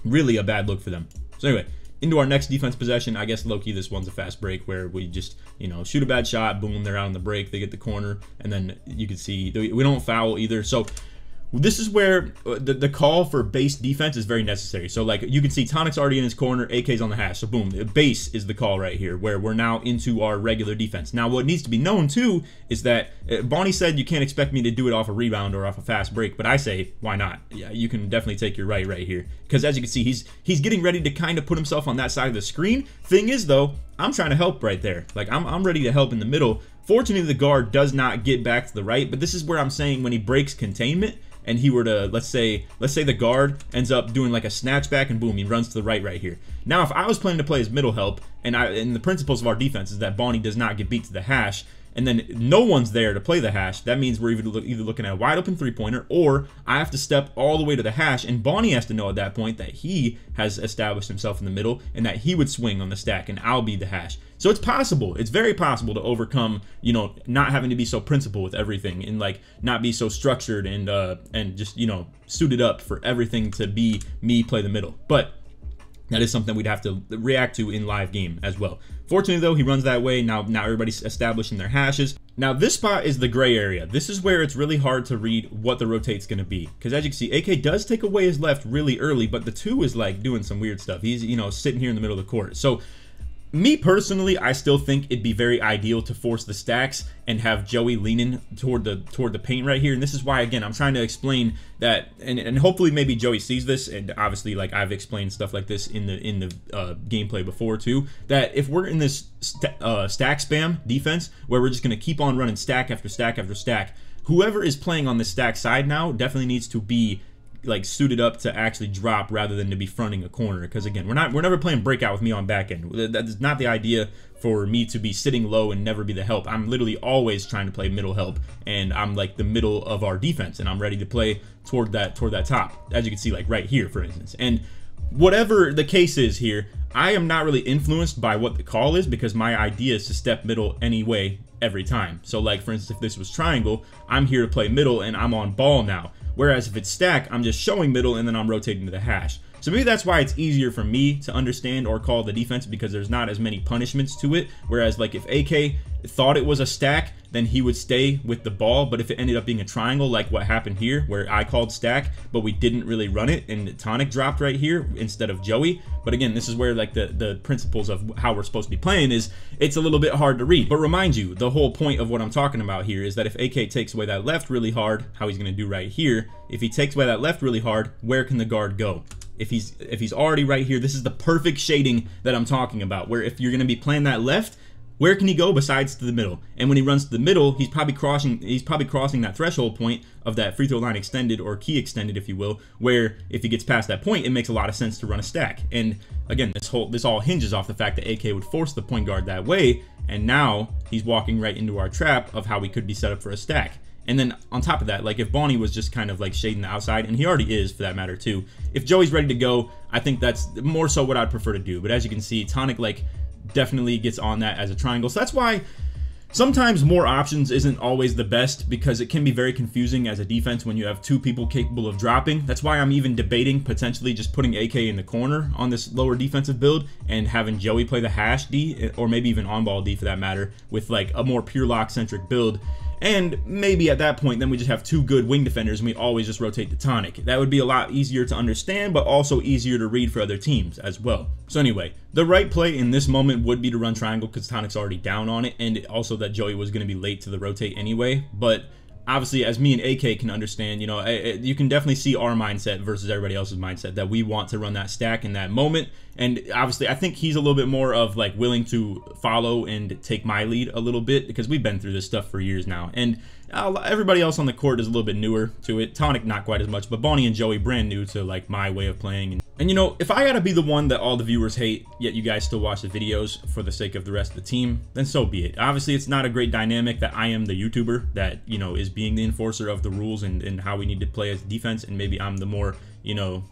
really a bad look for them. So anyway, into our next defense possession. I guess low-key this one's a fast break where we just, you know, shoot a bad shot, boom, they're out on the break, they get the corner, and then you can see we don't foul either. So this is where the call for base defense is very necessary. So like you can see Tonic's already in his corner, AK's on the hash. So boom, base is the call right here where we're now into our regular defense. Now what needs to be known too is that Bonnie said you can't expect me to do it off a rebound or off a fast break, but I say why not? Yeah, you can definitely take your right here, because as you can see he's getting ready to kind of put himself on that side of the screen. Thing is though, I'm trying to help right there. Like I'm ready to help in the middle. Fortunately the guard does not get back to the right, but this is where I'm saying when he breaks containment and he were to, let's say the guard ends up doing like a snatchback and boom, he runs to the right here. Now, if I was planning to play as middle help, and the principles of our defense is that Bonnie does not get beat to the hash, and then no one's there to play the hash, that means we're either looking at a wide open three-pointer, or I have to step all the way to the hash, and Bonnie has to know at that point that he has established himself in the middle and that he would swing on the stack and I'll be the hash. So it's possible, it's very possible to overcome, you know, not having to be so principled with everything and like not be so structured and just, you know, suited up for everything to be me play the middle. But that is something we'd have to react to in live game as well. Fortunately though, he runs that way. Now everybody's establishing their hashes. Now this spot is the gray area. This is where it's really hard to read what the rotate's going to be, because as you can see, AK does take away his left really early, but the 2 is like doing some weird stuff. He's, you know, sitting here in the middle of the court. So me personally, I still think it'd be very ideal to force the stacks and have Joey leaning toward the paint right here. And this is why, again, I'm trying to explain that, and hopefully maybe Joey sees this, and obviously like I've explained stuff like this in the gameplay before too, that if we're in this stack spam defense where we're just going to keep on running stack after stack after stack, whoever is playing on this stack side now definitely needs to be like suited up to actually drop rather than to be fronting a corner, because again, we're never playing breakout with me on back end. That's not the idea for me to be sitting low and never be the help. I'm literally always trying to play middle help, and I'm like the middle of our defense, and I'm ready to play toward that top, as you can see, like right here for instance. And whatever the case is here, I am not really influenced by what the call is, because my idea is to step middle anyway every time. So like for instance, if this was triangle, I'm here to play middle and I'm on ball now. Whereas if it's stack, I'm just showing middle and then I'm rotating to the hash. So maybe that's why it's easier for me to understand or call the defense, because there's not as many punishments to it. Whereas like if AK thought it was a stack, then he would stay with the ball. But if it ended up being a triangle, like what happened here where I called stack but we didn't really run it and Tonic dropped right here instead of Joey. But again, this is where like the principles of how we're supposed to be playing is, it's a little bit hard to read. But remind you, the whole point of what I'm talking about here is that if AK takes away that left really hard, how he's going to do right here, if he takes away that left really hard, where can the guard go? If he's already right here, this is the perfect shading that I'm talking about, where if you're going to be playing that left, where can he go besides to the middle? And when he runs to the middle, he's probably crossing that threshold point of that free throw line extended, or key extended if you will, where if he gets past that point, it makes a lot of sense to run a stack. And again, this all hinges off the fact that AK would force the point guard that way, and now he's walking right into our trap of how we could be set up for a stack. And then on top of that, like if Bonnie was just kind of like shading the outside, and he already is for that matter too, if Joey's ready to go, I think that's more so what I'd prefer to do. But as you can see, Tonic like definitely gets on that as a triangle. So that's why sometimes more options isn't always the best, because it can be very confusing as a defense when you have 2 people capable of dropping. That's why I'm even debating potentially just putting AK in the corner on this lower defensive build and having Joey play the hash D, or maybe even on-ball D for that matter, with like a more pure lock centric build. And maybe at that point, then we just have 2 good wing defenders and we always just rotate the Tonic. That would be a lot easier to understand, but also easier to read for other teams as well. So anyway, the right play in this moment would be to run triangle, because Tonic's already down on it, and also that Joey was going to be late to the rotate anyway. But obviously, as me and AK can understand, you know, you can definitely see our mindset versus everybody else's mindset, that we want to run that stack in that moment. And obviously, I think he's a little bit more of like willing to follow and take my lead a little bit, because we've been through this stuff for years now. And Everybody else on the court is a little bit newer to it. Tonic not quite as much, but Bonnie and Joey brand new to like my way of playing. And you know, if I gotta be the one that all the viewers hate, yet you guys still watch the videos for the sake of the rest of the team, then so be it. Obviously, it's not a great dynamic that I am the YouTuber that, you know, is being the enforcer of the rules and how we need to play as defense, and maybe I'm the more, you know,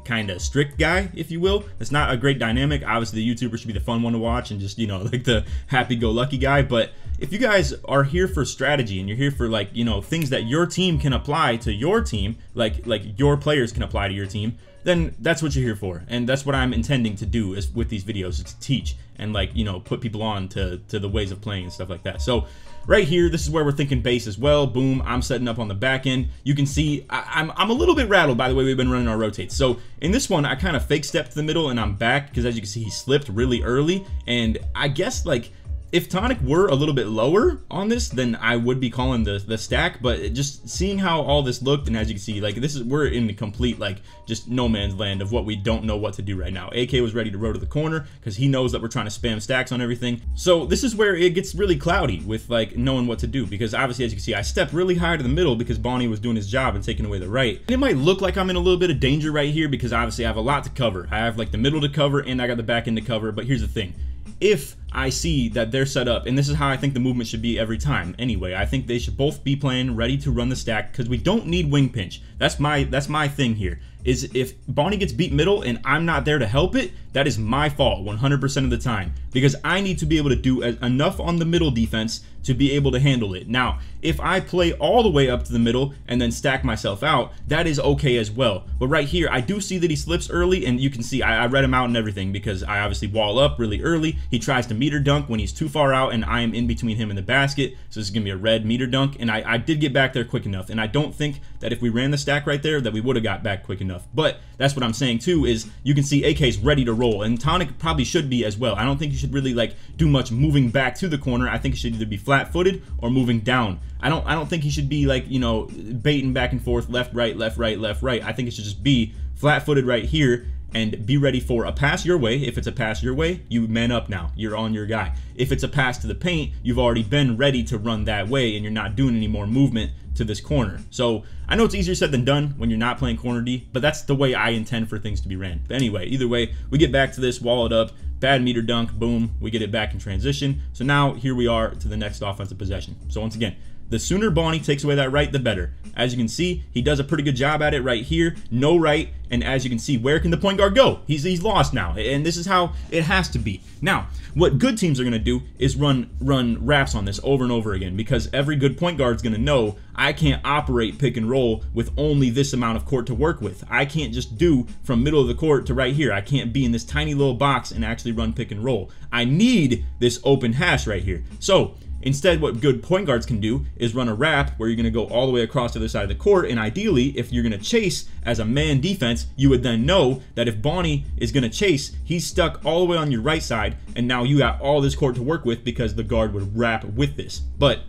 kind of strict guy, if you will. It's not a great dynamic. Obviously, the YouTuber should be the fun one to watch and just, you know, like the happy-go-lucky guy. But if you guys are here for strategy and you're here for, like, you know, things that your team can apply to your team, like your players can apply to your team, then that's what you're here for. And that's what I'm intending to do is with these videos, is to teach and, like, you know, put people on to the ways of playing and stuff like that. So right here, this is where we're thinking base as well. Boom, I'm setting up on the back end. You can see I'm a little bit rattled by the way we've been running our rotates. So in this one, I kind of fake stepped to the middle and I'm back because as you can see, he slipped really early. And I guess like if Tonic were a little bit lower on this, then I would be calling the stack, but just seeing how all this looked, and as you can see, like we're in the complete like just no man's land of what we don't know what to do right now. AK was ready to row to the corner because he knows that we're trying to spam stacks on everything. So this is where it gets really cloudy with like knowing what to do, because obviously as you can see, I stepped really high to the middle because Bonnie was doing his job and taking away the right. And it might look like I'm in a little bit of danger right here because obviously I have a lot to cover. I have like the middle to cover and I got the back end to cover, but here's the thing. If I see that they're set up, and this is how I think the movement should be every time anyway, I think they should both be playing ready to run the stack because we don't need wing pinch. That's my thing here, is if Bonnie gets beat middle and I'm not there to help it, that is my fault 100% of the time, because I need to be able to do enough on the middle defense to be able to handle it. Now, if I play all the way up to the middle and then stack myself out, that is okay as well. But right here, I do see that he slips early, and you can see I read him out and everything because I obviously wall up really early. He tries to meter dunk when he's too far out and I am in between him and the basket, so this is gonna be a red meter dunk, and I did get back there quick enough, and I don't think that if we ran the stack right there that we would have got back quick enough. But that's what I'm saying too, is you can see AK's ready to roll, and Tonic probably should be as well. I don't think you should really like do much moving back to the corner. I think it should either be flat-footed or moving down. I don't think he should be like, you know, baiting back and forth, left, right, left, right, left, right. I think it should just be flat-footed right here and be ready for a pass your way. If it's a pass your way, you man up now. You're on your guy. If it's a pass to the paint, you've already been ready to run that way and you're not doing any more movement to this corner. So I know it's easier said than done when you're not playing corner D, but that's the way I intend for things to be ran. But anyway, either way, we get back to this, wall it up, bad meter dunk, boom, we get it back in transition. So now here we are to the next offensive possession. So once again, the sooner Bonnie takes away that right, the better. As you can see, he does a pretty good job at it right here. No right, and as you can see, where can the point guard go? He's lost now, and this is how it has to be. Now, what good teams are going to do is run wraps on this over and over again, because every good point guard is going to know I can't operate pick and roll with only this amount of court to work with. I can't just do from middle of the court to right here. I can't be in this tiny little box and actually run pick and roll. I need this open hash right here. So instead, what good point guards can do is run a wrap where you're going to go all the way across the other side of the court, and ideally, if you're going to chase as a man defense, you would then know that if Bonnie is going to chase, he's stuck all the way on your right side, and now you got all this court to work with because the guard would wrap with this. But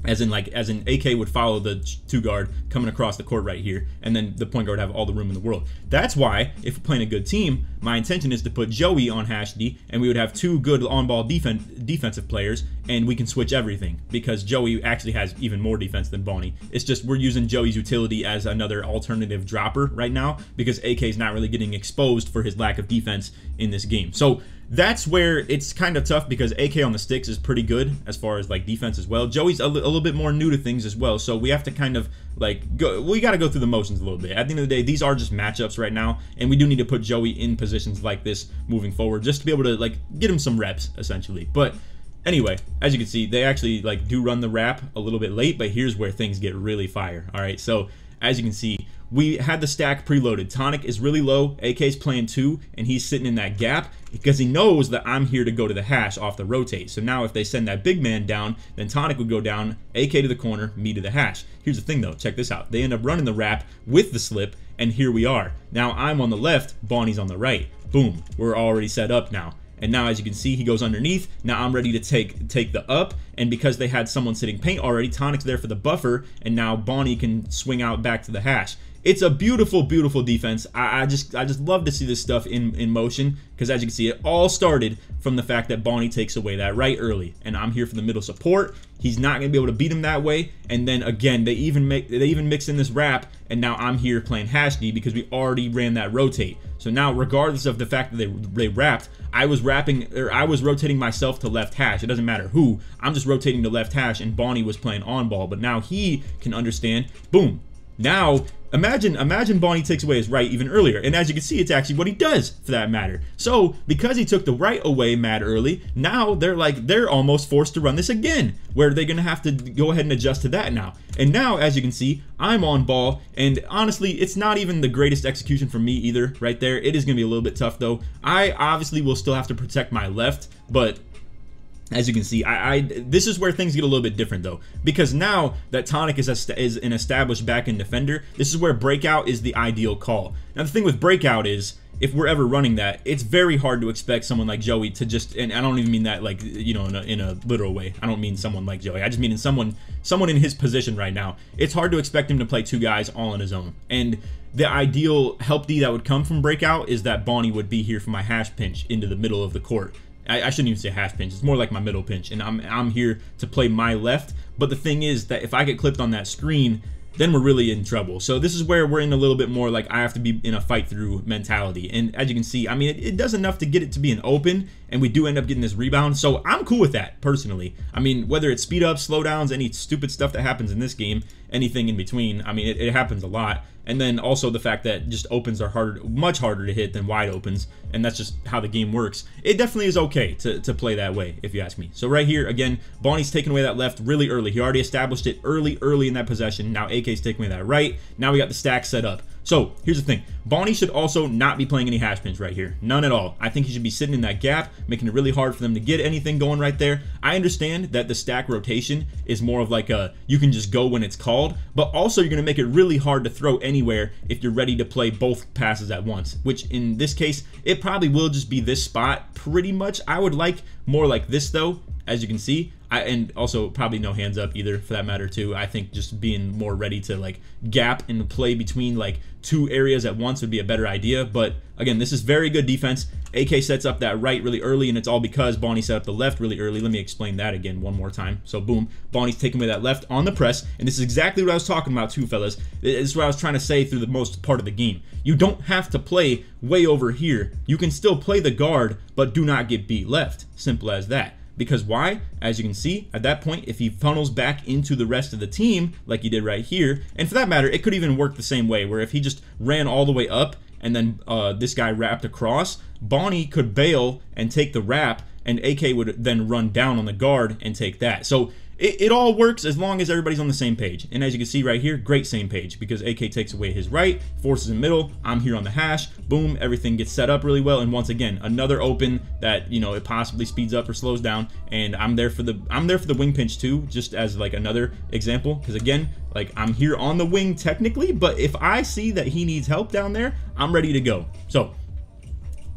as in AK would follow the two guard coming across the court right here, and then the point guard would have all the room in the world. That's why, if we're playing a good team, my intention is to put Joey on hash D, and we would have two good on-ball defensive players, and we can switch everything, because Joey actually has even more defense than Bonnie. It's just we're using Joey's utility as another alternative dropper right now, because AK is not really getting exposed for his lack of defense in this game. So that's where it's kind of tough, because AK on the sticks is pretty good as far as like defense as well. Joey's a little bit more new to things as well, so we have to kind of like we got to go through the motions a little bit. At the end of the day, these are just matchups right now, and we do need to put Joey in positions like this moving forward just to be able to like get him some reps essentially. But anyway, as you can see, they actually like do run the wrap a little bit late, but here's where things get really fire. All right, so as you can see, we had the stack preloaded. Tonic is really low. AK's playing 2, and he's sitting in that gap because he knows that I'm here to go to the hash off the rotate. So now if they send that big man down, then Tonic would go down, AK to the corner, me to the hash. Here's the thing though, check this out. They end up running the wrap with the slip, and here we are. Now I'm on the left, Bonnie's on the right. Boom, we're already set up now. and now as you can see, he goes underneath. Now I'm ready to take the up, and because they had someone sitting paint already, Tonic's there for the buffer, and now Bonnie can swing out back to the hash. It's a beautiful, beautiful defense. I just love to see this stuff in motion, because as you can see, it all started from the fact that Bonnie takes away that right early, and I'm here for the middle support. He's not going to be able to beat him that way, and then again, they even mix in this wrap, and now I'm here playing hash D because we already ran that rotate. So now, regardless of the fact that they wrapped, I was rotating myself to left hash. It doesn't matter who. I'm just rotating to left hash, and Bonnie was playing on ball, but now he can understand. Boom. Now, imagine Bonnie takes away his right even earlier, and as you can see, it's actually what he does for that matter. So, because he took the right away mad early, now they're almost forced to run this again, where they're gonna have to go ahead and adjust to that now. And now, as you can see, I'm on ball, and honestly, it's not even the greatest execution for me either, right there. It is gonna be a little bit tough though. I obviously will still have to protect my left, but as you can see, this is where things get a little bit different though, because now that Tonic is an established back-end defender, this is where breakout is the ideal call. Now the thing with breakout is, if we're ever running that, it's very hard to expect someone like Joey to just, and I don't even mean that like, you know, in a literal way. I don't mean someone like Joey. I just mean in someone in his position right now. It's hard to expect him to play two guys all on his own. And the ideal help D that would come from breakout is that Bonnie would be here for my hash pinch into the middle of the court. I shouldn't even say hash pinch. It's more like my middle pinch, and I'm here to play my left. But the thing is that if I get clipped on that screen, then we're really in trouble. So this is where we're in a little bit more like I have to be in a fight through mentality. And as you can see, I mean, it does enough to get it to be an open, and we do end up getting this rebound. So I'm cool with that personally. I mean, whether it's speed ups, slowdowns, any stupid stuff that happens in this game, anything in between, I mean, it happens a lot. And then also the fact that just opens are much harder to hit than wide opens, and that's just how the game works. It definitely is okay to play that way, if you ask me. So right here, again, Bonnie's taking away that left really early. He already established it early in that possession. Now AK's taking away that right. Now we got the stack set up. So here's the thing. Bonnie should also not be playing any hash pins right here. None at all. I think he should be sitting in that gap, making it really hard for them to get anything going right there. I understand that the stack rotation is more of like a, you can just go when it's called, but also you're going to make it really hard to throw anywhere if you're ready to play both passes at once, which in this case, it probably will just be this spot pretty much. I would like more like this though, as you can see. And also probably no hands up either for that matter too. I think just being more ready to like gap and play between like two areas at once would be a better idea. But again, this is very good defense. AK sets up that right really early, and it's all because Bonnie set up the left really early. Let me explain that again one more time. So boom, Bonnie's taking away that left on the press, and this is exactly what I was talking about too, fellas. This is what I was trying to say through the most part of the game. You don't have to play way over here. You can still play the guard, but do not get beat left. Simple as that. Because why? As you can see, at that point, if he funnels back into the rest of the team, like he did right here, and for that matter, it could even work the same way, where if he just ran all the way up, and then this guy wrapped across, Bonnie could bail and take the wrap, and AK would then run down on the guard and take that. So it all works as long as everybody's on the same page. And as you can see right here, great same page, because AK takes away his right, forces him middle, I'm here on the hash, boom, everything gets set up really well. And once again, another open that, you know, it possibly speeds up or slows down, and I'm there for the wing pinch too, just as like another example, because again, like I'm here on the wing technically, but if I see that he needs help down there, I'm ready to go. So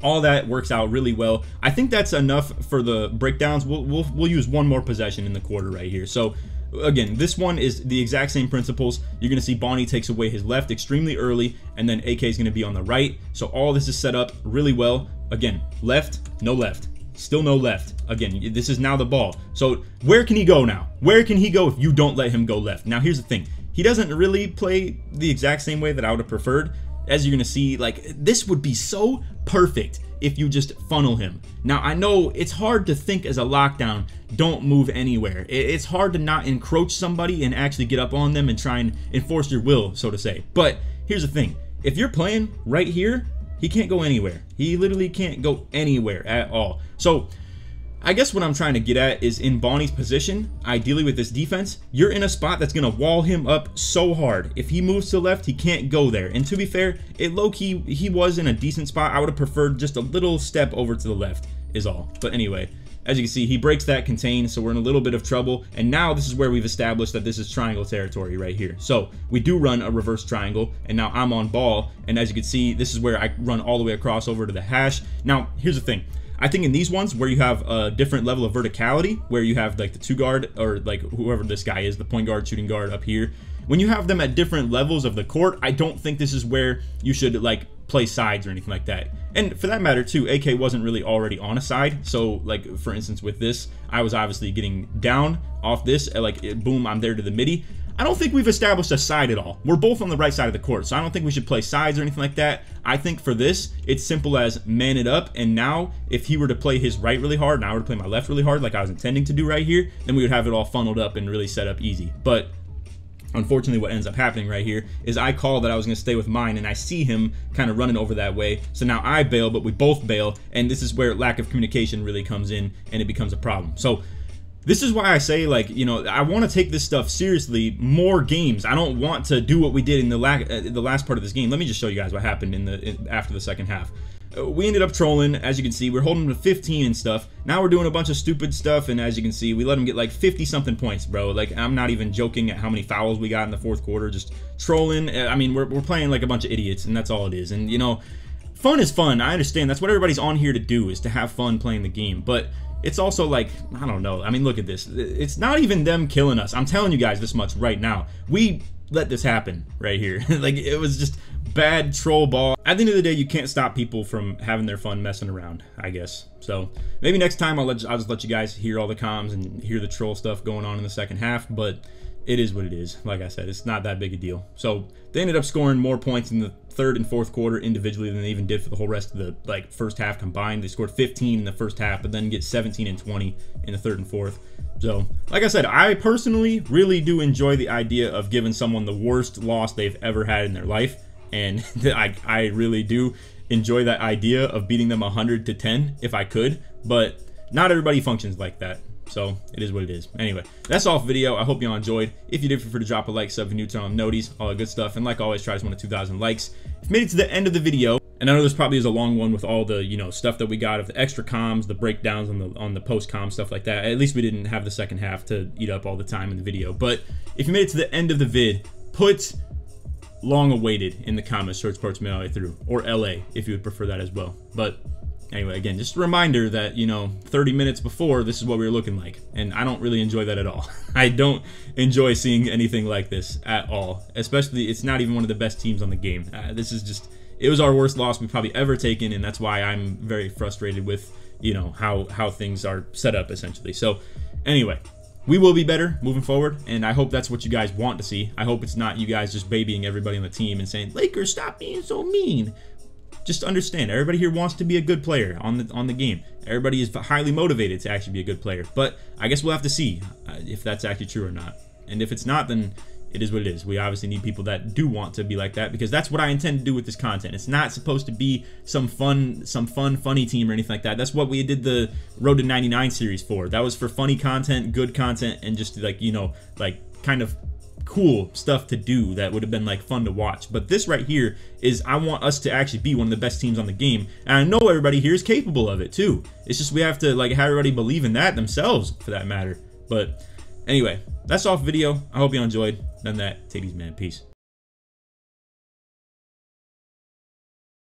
all that works out really well. I think that's enough for the breakdowns. We'll use one more possession in the quarter right here. So again, this one is the exact same principles. You're going to see Bonnie takes away his left extremely early, and then AK is going to be on the right. So all this is set up really well. Again, left, no left. Still no left. Again, this is now the ball. So where can he go now? Where can he go if you don't let him go left? Now here's the thing. He doesn't really play the exact same way that I would have preferred. As you're going to see, like, this would be so perfect if you just funnel him. Now, I know it's hard to think as a lockdown, don't move anywhere. It's hard to not encroach somebody and actually get up on them and try and enforce your will, so to say. But here's the thing. If you're playing right here, he can't go anywhere. He literally can't go anywhere at all. So I guess what I'm trying to get at is in Bonnie's position, ideally with this defense, you're in a spot that's going to wall him up so hard. If he moves to the left, he can't go there. And to be fair, it low-key, he was in a decent spot. I would have preferred just a little step over to the left is all. But anyway, as you can see, he breaks that contain, so we're in a little bit of trouble. And now this is where we've established that this is triangle territory right here. So we do run a reverse triangle, and now I'm on ball. And as you can see, this is where I run all the way across over to the hash. Now, here's the thing. I think in these ones where you have a different level of verticality, where you have like the 2 guard or like whoever this guy is, the point guard, shooting guard up here, when you have them at different levels of the court, I don't think this is where you should like play sides or anything like that. And for that matter too, AK wasn't really already on a side. So like for instance with this, I was obviously getting down off this, like boom, I'm there to the midi. I don't think we've established a side at all. We're both on the right side of the court, so I don't think we should play sides or anything like that. I think for this, it's simple as man it up, and now if he were to play his right really hard and I were to play my left really hard like I was intending to do right here, then we would have it all funneled up and really set up easy. But unfortunately, what ends up happening right here is I called that I was going to stay with mine, and I see him kind of running over that way. So now I bail, but we both bail, and this is where lack of communication really comes in, and it becomes a problem. So this is why I say, like, you know, I want to take this stuff seriously more games. I don't want to do what we did in the last part of this game. Let me just show you guys what happened after the second half. We ended up trolling, as you can see. We're holding them to 15 and stuff. Now we're doing a bunch of stupid stuff, and as you can see, we let them get like 50-something points, bro. Like, I'm not even joking at how many fouls we got in the fourth quarter, just trolling. I mean, we're playing like a bunch of idiots, and that's all it is. And, you know, fun is fun. I understand. That's what everybody's on here to do, is to have fun playing the game. But it's also like, I don't know. I mean, look at this. It's not even them killing us. I'm telling you guys this much right now. We let this happen right here. Like, it was just bad troll ball. At the end of the day, you can't stop people from having their fun messing around, I guess. So maybe next time I'll just let you guys hear all the comms and hear the troll stuff going on in the second half, but it is what it is. Like I said, it's not that big a deal. So they ended up scoring more points in the third and fourth quarter individually than they even did for the whole rest of the like first half combined. They scored 15 in the first half, but then get 17 and 20 in the third and fourth. So, like I said, I personally really do enjoy the idea of giving someone the worst loss they've ever had in their life. And I really do enjoy that idea of beating them 100-10 if I could, but not everybody functions like that. So it is what it is. Anyway, that's all for the video. I hope you all enjoyed. If you did, feel free to drop a like, sub, if you're new, turn on noties, all that good stuff. And like always, try to 1 to 2,000 likes. If you made it to the end of the video, and I know this probably is a long one with all the, you know, stuff that we got of the extra comms, the breakdowns on the post comm stuff like that. At least we didn't have the second half to eat up all the time in the video. But if you made it to the end of the vid, put long awaited in the comments, search parts made all the way through, or LA if you would prefer that as well. But anyway, again, just a reminder that, you know, 30 minutes before, this is what we were looking like, and I don't really enjoy that at all. I don't enjoy seeing anything like this at all, especially it's not even one of the best teams on the game. This is just, it was our worst loss we've probably ever taken, and that's why I'm very frustrated with, you know, how things are set up essentially. So anyway, we will be better moving forward, and I hope that's what you guys want to see. I hope it's not you guys just babying everybody on the team and saying, Lakers, stop being so mean. Just understand, everybody here wants to be a good player on the game. Everybody is highly motivated to actually be a good player. But I guess we'll have to see if that's actually true or not. And if it's not, then it is what it is. We obviously need people that do want to be like that, because that's what I intend to do with this content. It's not supposed to be some fun, funny team or anything like that. That's what we did the Road to 99 series for. That was for funny content, good content, and just like, you know, like kind of cool stuff to do that would have been like fun to watch. But this right here is, I want us to actually be one of the best teams on the game, and I know everybody here is capable of it too. It's just we have to like have everybody believe in that themselves, for that matter. But anyway, that's all for the video. I hope you all enjoyed. Done that. Take these, man. Peace.